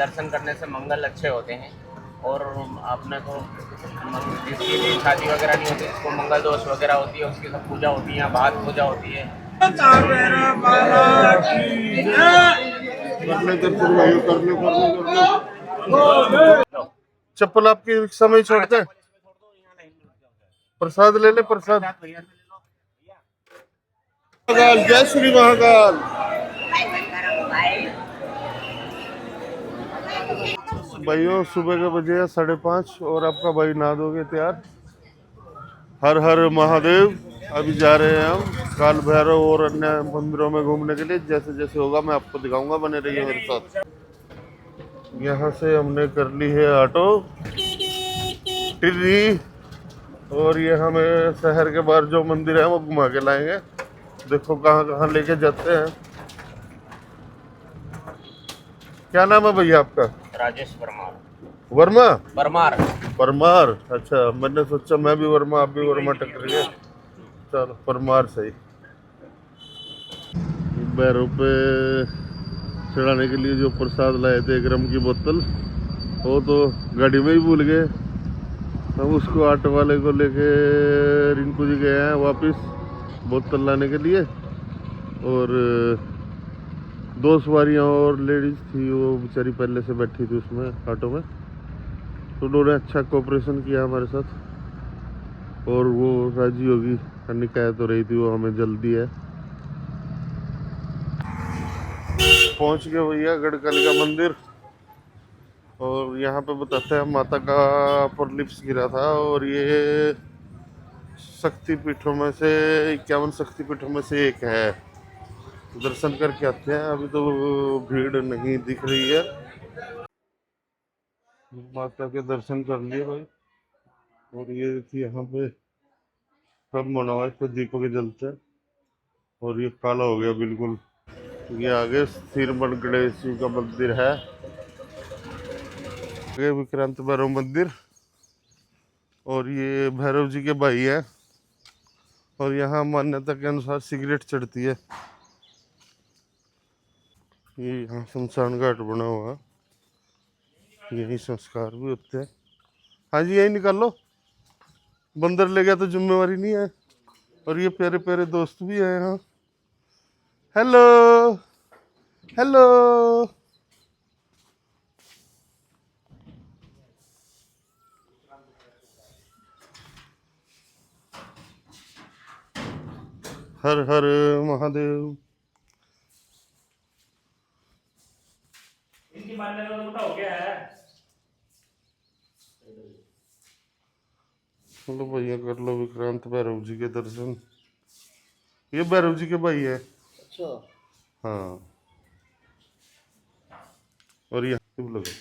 दर्शन करने से मंगल अच्छे होते हैं और अपने को जिसकी भी शादी वगैरह नहीं होती, जिसको मंगल दोष वगैरह होती है, उसकी सब पूजा होती है, भाग पूजा होती है। चप्पल आपकी रिक्शा में ही छोड़ते हैं। प्रसाद ले ले, प्रसाद। जय श्री महाकाल। भाइयों सुबह के बजे 5:30 और आपका भाई नहा धोके तैयार। हर हर महादेव। अभी जा रहे हैं हम काल भैरव और अन्य मंदिरों में घूमने के लिए। जैसे जैसे होगा मैं आपको दिखाऊंगा, बने रहिए मेरे साथ। यहाँ से हमने कर ली है ऑटो टिर्री और ये हमें शहर के बाहर जो मंदिर है वो घुमा के लाएंगे। देखो कहाँ कहाँ लेके जाते हैं। क्या नाम है भैया आपका? राजेश परमार। वर्मा? परमार। परमार, अच्छा। मैंने सोचा मैं भी वर्मा, आप भी वर्मा टकरी है। चलो परमार सही। बैरों पे चढ़ाने के लिए जो प्रसाद लाए थे 1 रम की बोतल, वो तो गाड़ी में ही भूल गए। हम उसको ऑटो वाले को लेके रिंकू जी गए हैं वापस बोतल लाने के लिए। और 2 सवारियाँ और लेडीज थी, वो बेचारी पहले से बैठी थी उसमें ऑटो में। तो उन्होंने अच्छा कोऑपरेशन किया हमारे साथ और वो राजी होगी। अन्य कह तो रही थी वो हमें जल्दी है। पहुंच गए भैया गढ़कालिका मंदिर। और यहाँ पे बताते हैं माता का प्रलिप्स गिरा था और ये शक्तिपीठों में से 51 शक्तिपीठों में से एक है। दर्शन करके आते हैं। अभी तो भीड़ नहीं दिख रही है। माता के दर्शन कर लिए भाई। और ये देखिए यहाँ पे सब बना हुआ है, इसको दीपक जलते हैं। और ये काला हो गया बिल्कुल। ये आगे सिरमन गणेश जी का मंदिर है। आगे विक्रांत भैरव मंदिर और ये भैरव जी के भाई है। और यहाँ मान्यता के अनुसार सिगरेट चढ़ती है। ये यहाँ शमशान घाट बना हुआ, यही संस्कार भी होते हैं। हाँ जी, यही निकाल लो। बंदर ले गया तो जिम्मेवारी नहीं है। और ये प्यारे प्यारे दोस्त भी हैं यहाँ। Hello hello. हर हर महादेव। इनकी मानने का उल्टा हो गया है। चलो भैया कर लो विक्रांत भैरव जी के दर्शन। ये भैरव जी के भाई है। अच्छा। हाँ। और यहाँ लगे।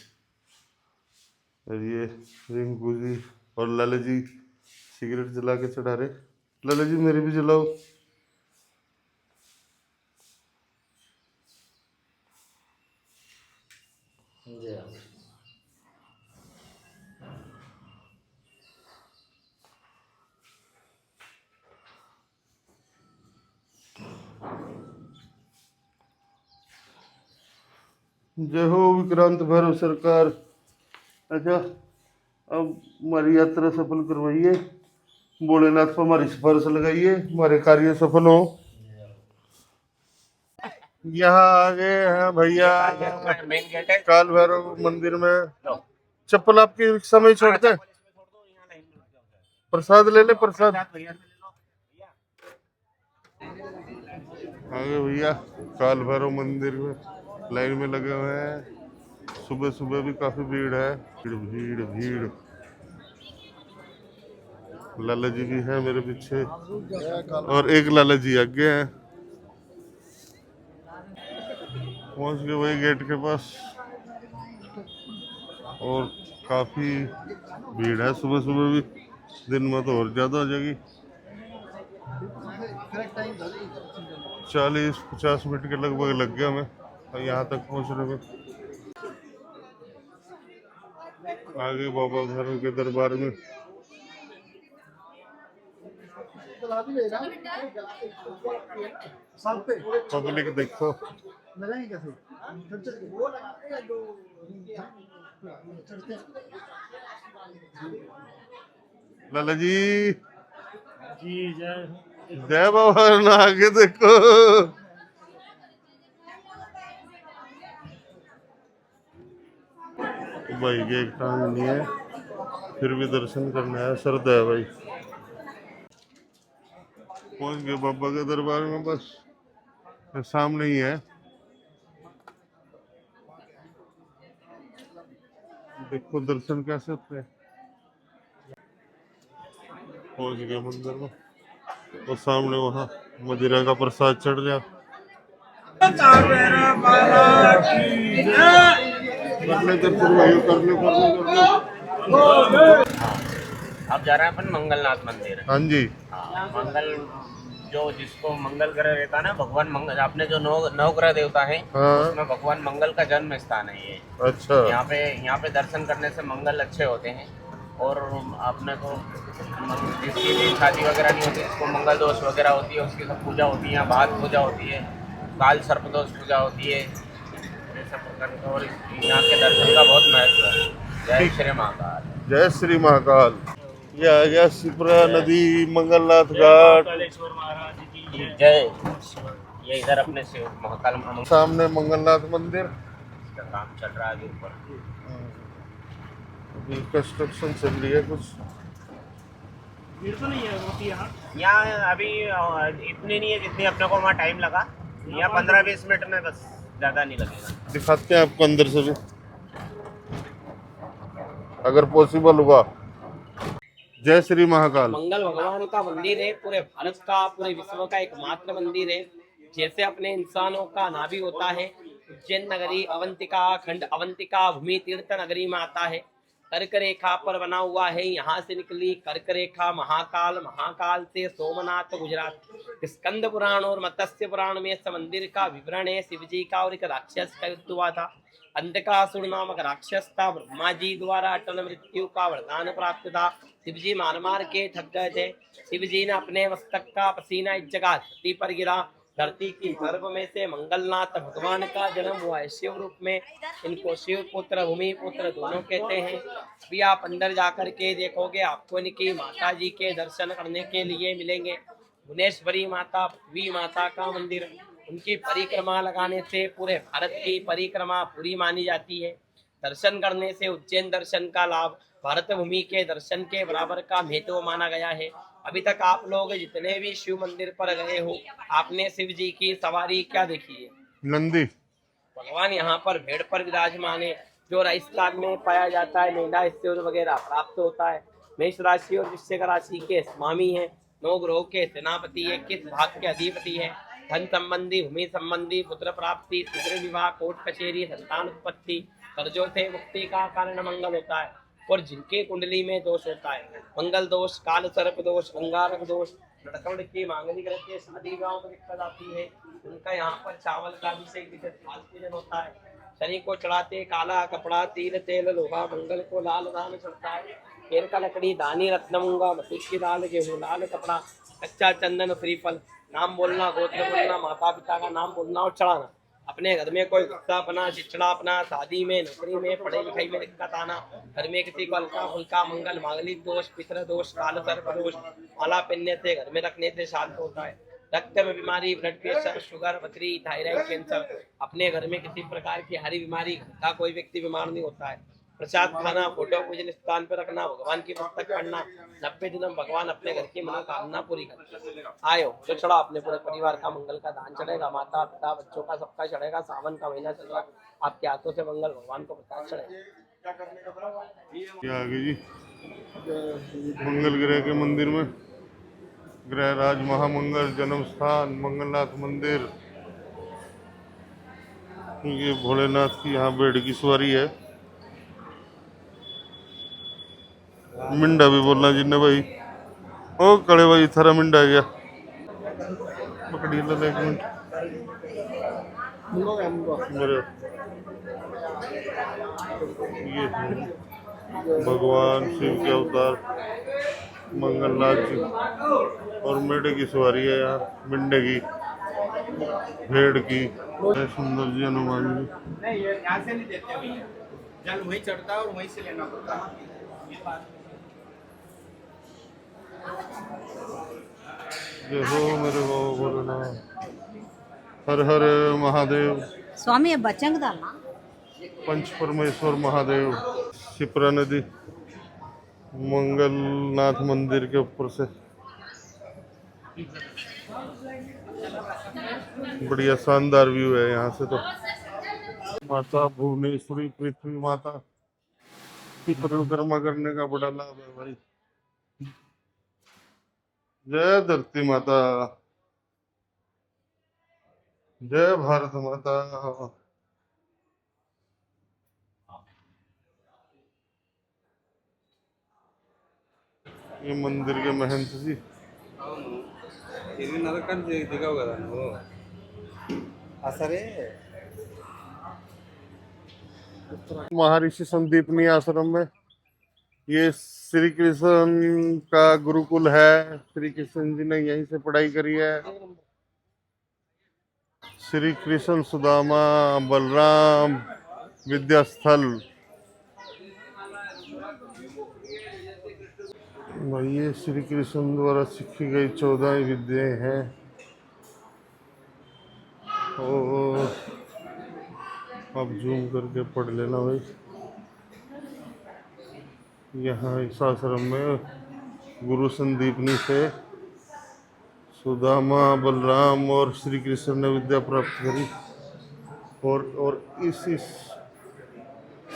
और ये रिंकू जी और लाला जी सिगरेट जला के चढ़ा रहे। लाला जी मेरी भी जलाओ। जय हो विक्रांत भैरव सरकार। अच्छा, अब हमारी यात्रा सफल करवाइए। भोलेनाथ पर हमारी सिफारिश लगाइए, हमारे कार्य सफल हो। यहाँ आगे हैं भैया मेन गेट है। काल भैरव मंदिर में। चप्पल आपकी रिक्शा में ही छोड़ते हैं। प्रसाद ले ले, प्रसाद। आगे भैया काल भैरव मंदिर में लाइन में लगे हुए हैं। सुबह सुबह भी काफी भीड़ है। भीड़ भीड़ भीड़। लाला जी भी है मेरे पीछे और एक लाला जी आगे हैं। पहुंच गए वही गेट के पास। और काफी भीड़ है सुबह सुबह भी। दिन में तो और ज्यादा हो जाएगी। 40-50 मिनट के लगभग लग गया हमें यहाँ तक पहुँचने में। आगे बाबा भैरव के दरबार में पब्लिक देखो। लाला जी जी जय जय बाबा ना आगे देखो। भाई के एक टांग नहीं है फिर भी दर्शन करना है, श्रद्धा है भाई। पहुंच गए बाबा के दरबार में, बस सामने ही है। देखो दर्शन कैसे होते हैं। पहुंच गए मंदिर में और सामने वहाँ मदिरा का प्रसाद चढ़ गया। करने दर्शन भाई, करने। अब जा रहे हैं अपन मंगलनाथ मंदिर। हाँ जी। हाँ, मंगल जो जिसको मंगल ग्रह रहता है ना, भगवान मंगल, अपने जो नौ ग्रह देवता है हाँ। उसमें भगवान मंगल का जन्म स्थान है ये। अच्छा। यहाँ पे दर्शन करने से मंगल अच्छे होते हैं। और अपने को जिसकी भी शादी वगैरह नहीं होती, जिसको मंगल दोष वगैरह होती है, उसकी सब पूजा होती है, भात पूजा होती है, काल सर्प दोष पूजा होती है, ये सब करके। और यहाँ के दर्शन का बहुत महत्व है। जय श्री महाकाल। जय श्री महाकाल। ये आ गया शिप्रा नदी, मंगलनाथ घाट। कालेश्वर महाराज की जय। जय। ये इधर अपने से महाकाल सामने मंगलनाथ मंदिर का काम चल रहा है अभी ऊपर। अभी कंस्ट्रक्शन चल रही है कुछ। भीड़ तो नहीं है होती यहाँ अभी इतनी नहीं है जितनी अपने को वहाँ टाइम लगा। यहाँ 15-20 मिनट में, बस ज़्यादा नहीं लगेगा। दिखाते हैं आपको अंदर से भी अगर पॉसिबल हुआ। जय श्री महाकाल। मंगल भगवान का मंदिर है, पूरे भारत का, पूरे विश्व का एकमात्र मंदिर है। जैसे अपने इंसानों का नाभि होता है, उज्जैन नगरी अवंतिका, खंड अवंतिका भूमि तीर्थ नगरी में आता है। कर्क रेखा पर बना हुआ है। यहाँ से निकली कर्क रेखा महाकाल, महाकाल से सोमनाथ गुजरात। स्कंद पुराण और मत्स्य पुराण में इस मंदिर का विवरण है। शिव जी का और एक राक्षस का युद्ध हुआ था। अंधकासुर नामक राक्षस था। ब्रह्मा जी द्वारा अटल मृत्यु का वरदान प्राप्त था। शिव जी मार मार के थक गए थे। शिव जी ने अपने मस्तक का पसीना इस जगह धरती पर गिरा। धरती की गर्भ में से मंगलनाथ भगवान का जन्म हुआ है शिव रूप में। इनको शिव पुत्र, भूमि पुत्र दोनों कहते हैं। अभी आप अंदर जाकर के देखोगे, आपको इनकी माता जी के दर्शन करने के लिए मिलेंगे। भुवनेश्वरी माता, पृथ्वी माता का मंदिर। उनकी परिक्रमा लगाने से पूरे भारत की परिक्रमा पूरी मानी जाती है। दर्शन करने से उज्जैन दर्शन का लाभ भारत भूमि के दर्शन के बराबर का महत्व माना गया है। अभी तक आप लोग जितने भी शिव मंदिर पर गए हो, आपने शिव जी की सवारी क्या देखी है? नंदी। भगवान यहाँ पर भेड़ पर विराजमान है, जो राजस्थान में पाया जाता है। मेढा इससे वगैरह प्राप्त होता है। मेष राशि और वृश्चिक राशि के स्वामी है। 9 ग्रहों के सेनापति है। किस भाग के अधिपति है? धन संबंधी, भूमि संबंधी, पुत्र प्राप्ति, शीघ्र विवाह, कोर्ट कचेरी, संतान उत्पत्ति, कर्जों से मुक्ति का कारण मंगल होता है। और जिनके कुंडली में दोष होता है, मंगल दोष, काल सर्प दोष, अंगारक दोष, लड़कड़ की मांगलिक रहती है, शादी विवाह में दिक्कत आती है, उनका यहाँ पर चावल का अभिषेक पूजन होता है। शनि को चढ़ाते काला कपड़ा, तिल, तेल, लोहा। मंगल को लाल दान चढ़ता है। केर का लकड़ी, दानी, रत्नमूंगा, मसूर की दाल, गेहूं, लाल कपड़ा, कच्चा चंदन, श्रीफल। नाम बोलना, गोत्र बोलना, माता पिता का नाम बोलना और चढ़ाना। अपने घर में कोई गुस्सापना, चिड़चिड़ापना, शादी में, नौकरी में, पढ़ाई लिखाई में दिक्कत आना, घर में किसी को हल्का फुल्का मंगल, मांगलिक दोष, पितृ दोष, काल सर्प दोष, माला पहनने से, घर में रखने से शांत होता है। रक्त में बीमारी, ब्लड प्रेशर, शुगर, पथरी, थायराइड, कैंसर। अपने घर में किसी प्रकार की हरी बीमारी, घर का कोई व्यक्ति बीमार नहीं होता है। प्रसाद खाना, फोटो पूजन स्थान पर रखना, भगवान की पुस्तक पढ़ना, 90 दिन भगवान अपने घर की मनोकामना पूरी करते। आयो तो चढ़ा, अपने पूरे परिवार का मंगल का दान चढ़ेगा। माता पिता बच्चों का सबका चढ़ेगा। सावन का महीना चल रहा है, आपके हाथों से मंगल भगवान को प्रसाद चढ़ेगा। क्या आगे जी मंगल ग्रह के मंदिर में ग्रहराज महामंगल जन्म स्थान मंगलनाथ मंदिर। ये भोलेनाथ की यहाँ भेड़ की सवारी है। मिंडा भी बोलना जिन्ने भाई। ओ कड़े भाई थारा मिंडा आ गया। पकड़िए ला एक मिनट। ये भगवान शिव के अवतार मंगलनाथ जी और मेढे की सवारी है यहाँ। मिंडे की, भेड़ की। बड़े सुंदर जी हनुमान जी। नहीं, ये यहाँ से नहीं देते भैया, जल वहीं चढ़ता है और वहीं से लेना पड़ता है। ये बात जय हो मेरे गो भोलेनाथ। हर हर महादेव। स्वामी अब बच्चों को डालना। पंच परमेश्वर महादेव। शिप्रा नदी मंगलनाथ मंदिर के ऊपर से बढ़िया शानदार व्यू है यहाँ से। तो माता भुवनेश्वरी पृथ्वी माता की परिक्रमा करने का बड़ा लाभ है भाई। जय धरती माता, जय भारत माता। ये मंदिर के महंत जी। महर्षि संदीपनी आश्रम में ये श्री कृष्ण का गुरुकुल है। श्री कृष्ण जी ने यहीं से पढ़ाई करी है। श्री कृष्ण सुदामा बलराम विद्यास्थल। ये श्री कृष्ण द्वारा सीखी गई 14 विद्याएं हैं। और आप जूम करके पढ़ लेना भाई। यहाँ इस आश्रम में गुरु संदीपनी से सुदामा बलराम और श्री कृष्ण ने विद्या प्राप्त करी और इस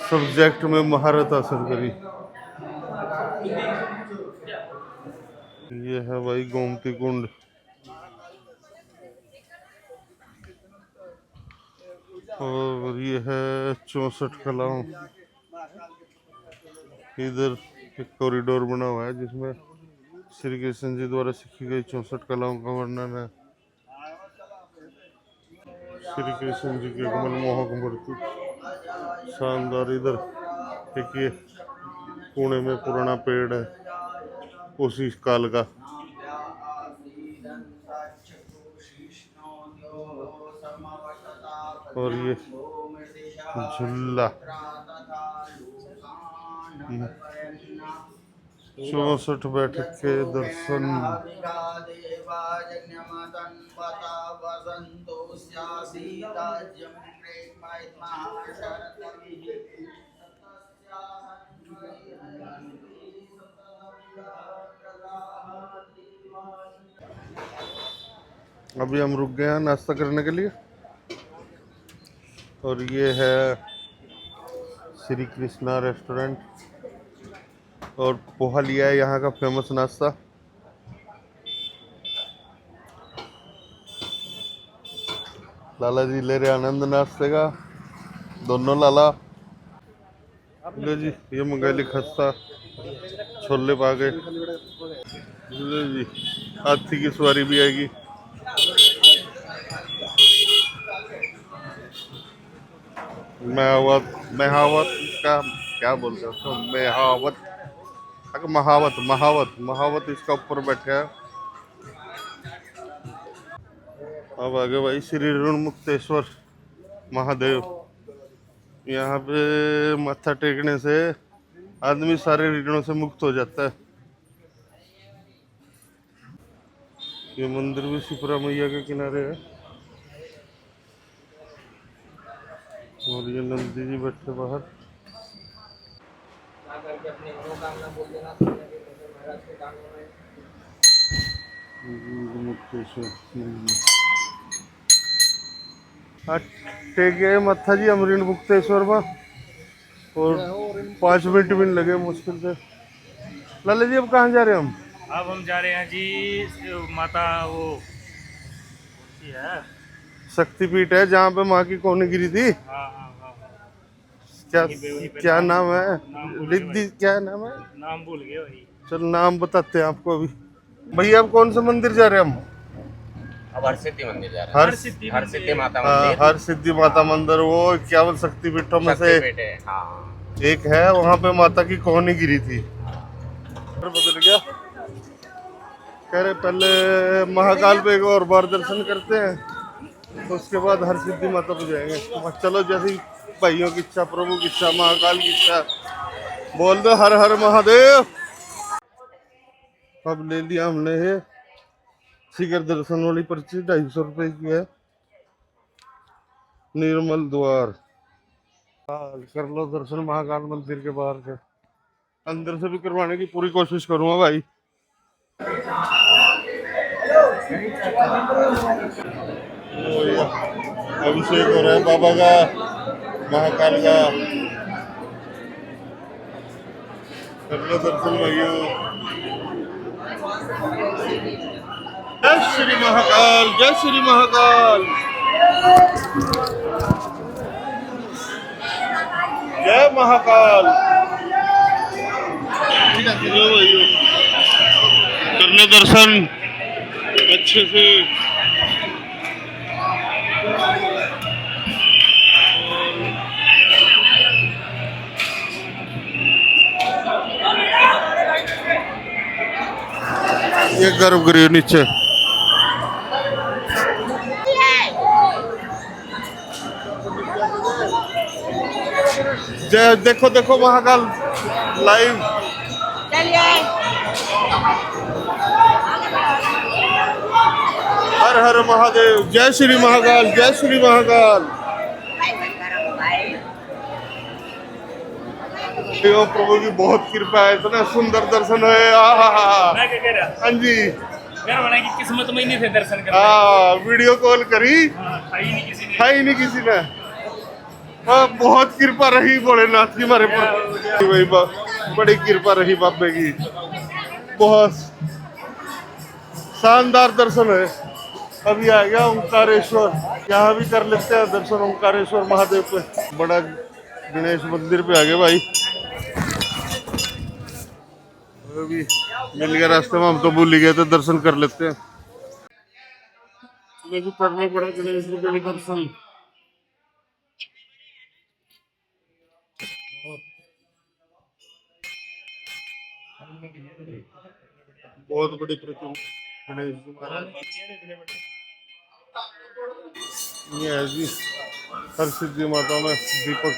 सब्जेक्ट में महारत हासिल करी। ये है भाई गोमती कुंड। और ये है 64 कलाओं। इधर एक कॉरिडोर बना हुआ है जिसमें श्री कृष्ण जी द्वारा सीखी गई 64 कलाओं का वर्णन है। श्री कृष्ण जी की कमल मोहक मूर्ति शानदार। इधर एक ये पुणे में पुराना पेड़ है उसी काल का। और ये झूला 64 बैठक के दर्शन। अभी हम रुक गए हैं नाश्ता करने के लिए। और ये है श्री कृष्णा रेस्टोरेंट और पोहा लिया है यहाँ का फेमस नाश्ता। लाला जी ले रहे आनंद नाश्ते का। दोनों लाला ले जी। ये मंगाली खस्ता छोले पा गए जी। हाथी की सवारी भी आएगी। महावत का क्या बोलते हैं उसको? महावत इसका ऊपर बैठे हैं। अब आगे भाई श्री ऋणमुक्तेश्वर महादेव। यहाँ पे माथा टेकने से आदमी सारे ऋणों से मुक्त हो जाता है। ये मंदिर भी शिप्रा मैया के किनारे है। और ये नंदी जी बैठे बाहर। टेके मत्था जी हम ऋणमुक्तेश्वर में और 5 मिनट भी नहीं लगे मुश्किल से। लाला जी अब कहाँ जा रहे हैं हम? अब हम जा रहे हैं जी माता वो है शक्तिपीठ है जहाँ पे माँ की कौन गिरी थी। क्या नाम है? रिद्धि क्या नाम है? नाम भूल गए वही। चलो नाम बताते हैं आपको अभी। भैया अब कौन सा मंदिर जा रहे हैं हम? अब हरसिद्धि मंदिर जा रहे हैं। हरसिद्धि माता मंदिर। हरसिद्धि माता मंदिर वो 51 शक्तिपीठों में से एक है। वहाँ पे माता की कौन गिरी थी। बदल गया। कह रहे पहले महाकाल पे एक और बार दर्शन करते हैं तो उसके बाद हर सिद्धि माता पे जाएंगे। बस चलो, जैसी भाइयों की इच्छा, प्रभु की इच्छा, महाकाल की इच्छा, बोल दो हर हर महादेव। अब ले लिया हमने ये शिखर दर्शन वाली पर्ची, 250 रुपए की है। निर्मल द्वार, कर लो दर्शन महाकाल मंदिर के बाहर से। अंदर से भी करवाने की पूरी कोशिश करूंगा भाई। अभिषेक हो रहा है बाबा का, महाकाल का। कर लो दर्शन भाइयों। जय श्री महाकाल, जय श्री महाकाल, जय महाकाल। करने दर्शन अच्छे से। ये गर्भगृह नीचे। जय, देखो देखो महाकाल लाइव। हर हर महादेव, जय श्री महाकाल, जय श्री महाकाल। ओ प्रभु की बहुत कृपा है, इतना सुंदर दर्शन है। मैं क्या कह रहा? हाँ जी, घर वाले की किस्मत में ही नहीं थे दर्शन करने। हाँ, वीडियो कॉल करी, खाई नहीं किसी ने। खाई नहीं किसी ने। हाँ, बहुत कृपा रही भोलेनाथ की हमारे पर। भाई बड़ी कृपा रही बाबे की, बहुत शानदार दर्शन है। अभी आ गया ओंकारेश्वर, यहाँ भी कर लेते हैं दर्शन ओंकारेश्वर महादेव पे। बड़ा गणेश मंदिर पे आ गए भाई। अभी मिल गया रास्ते में, हम तो भूल ही गए थे, दर्शन कर लेते हैं। मुझे करना पड़ा गणेश जी के दर्शन। बहुत बड़ी प्रतिमा गणेश जी महाराज। ये है जी हर सिद्धि माता में दीपक।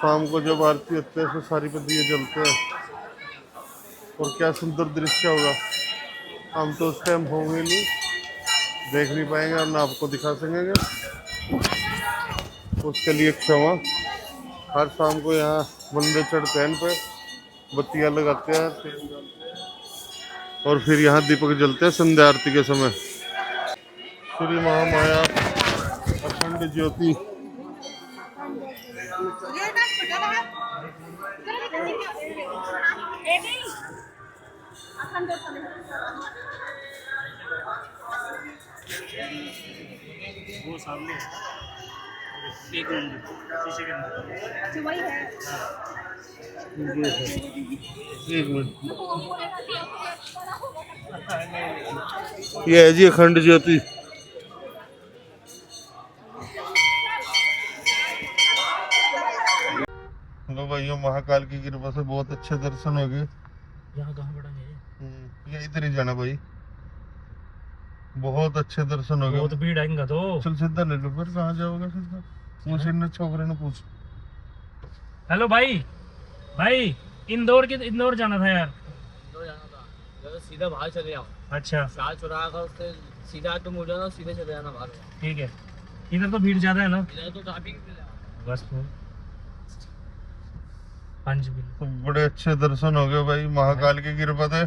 शाम को जब आरती होती है तो सारी पे दिए जलते हैं, और क्या सुंदर दृश्य होगा। हम तो उस टाइम होंगे नहीं, देख नहीं पाएंगे और ना आपको दिखा सकेंगे, उसके लिए क्षमा। हर शाम को यहाँ मंदिर चढ़ते हैं, इन पे बत्तियाँ लगाते हैं, तेल डालते हैं, और फिर यहाँ दीपक जलते हैं संध्या आरती के समय। श्री महामाया अखंड ज्योति। वो सामने एक मिनट शीशे के अंदर वही है। एक मिनट, ये है जी अखंड ज्योति। लो भाइयों, महाकाल की कृपा से बहुत अच्छे दर्शन हो गए। यहाँ कहाँ बड़ा है? ये इधर ही जाना भाई, बहुत अच्छे दर्शन हो गए। बहुत भीड़ आएगा तो चल सीधा ले लो, फिर कहाँ जाओगे सीधा? पूछ इन छोकरे ने पूछ। हेलो भाई, भाई इंदौर जाना था यार। इंदौर जाना था, तो सीधा बाहर चले जाओ। अच्छा, शाल चौराहा का उससे सीधा तुम हो जाना, सीधे चले जाना बाहर। ठीक है। इधर तो भीड़ ज्यादा है ना? इधर तो ट्रैफिक बस तो 5 मिनट। तो बड़े अच्छे दर्शन हो गए भाई महाकाल की कृपा से।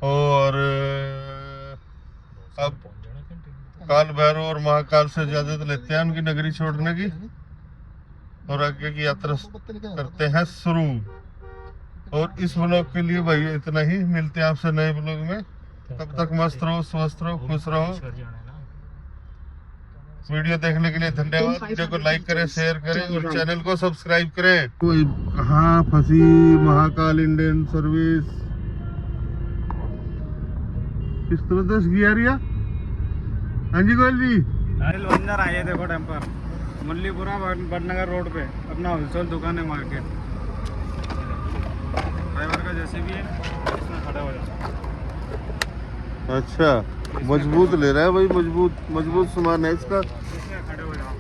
और अब काल भैरव और महाकाल से इजाजत लेते हैं उनकी नगरी छोड़ने की, और आगे की यात्रा करते हैं शुरू। और इस ब्लॉग के लिए भाई इतना ही, मिलते हैं आपसे नए ब्लॉग में। तब तक मस्त रहो, स्वस्थ रहो, खुश रहो। वीडियो देखने के लिए धन्यवाद। वीडियो को लाइक करें, शेयर करें और चैनल को सब्सक्राइब करें। कोई कहाँ फंसी महाकाल इंडियन सर्विस? किस तरह से गिया रिया? हाँ जी गोयल जी, लोंजर आइए, देखो टेम्पर मुरलीपुरा बड़नगर रोड पे अपना होलसेल दुकान है, मार्केट। ड्राइवर का जैसे भी है इसमें खड़ा हो जाता है। अच्छा। मजबूत ले रहा है भाई, मजबूत मजबूत सामान है इसका। इसमें खड़े हो जाओ।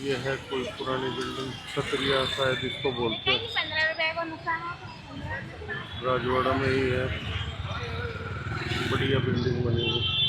ये है कोई पुरानी बिल्डिंग, छतरिया शायद इसको बोलते हैं, 15 रुपए को नुकसान राजवाड़ा में ही है, बढ़िया बिल्डिंग बनी हुई।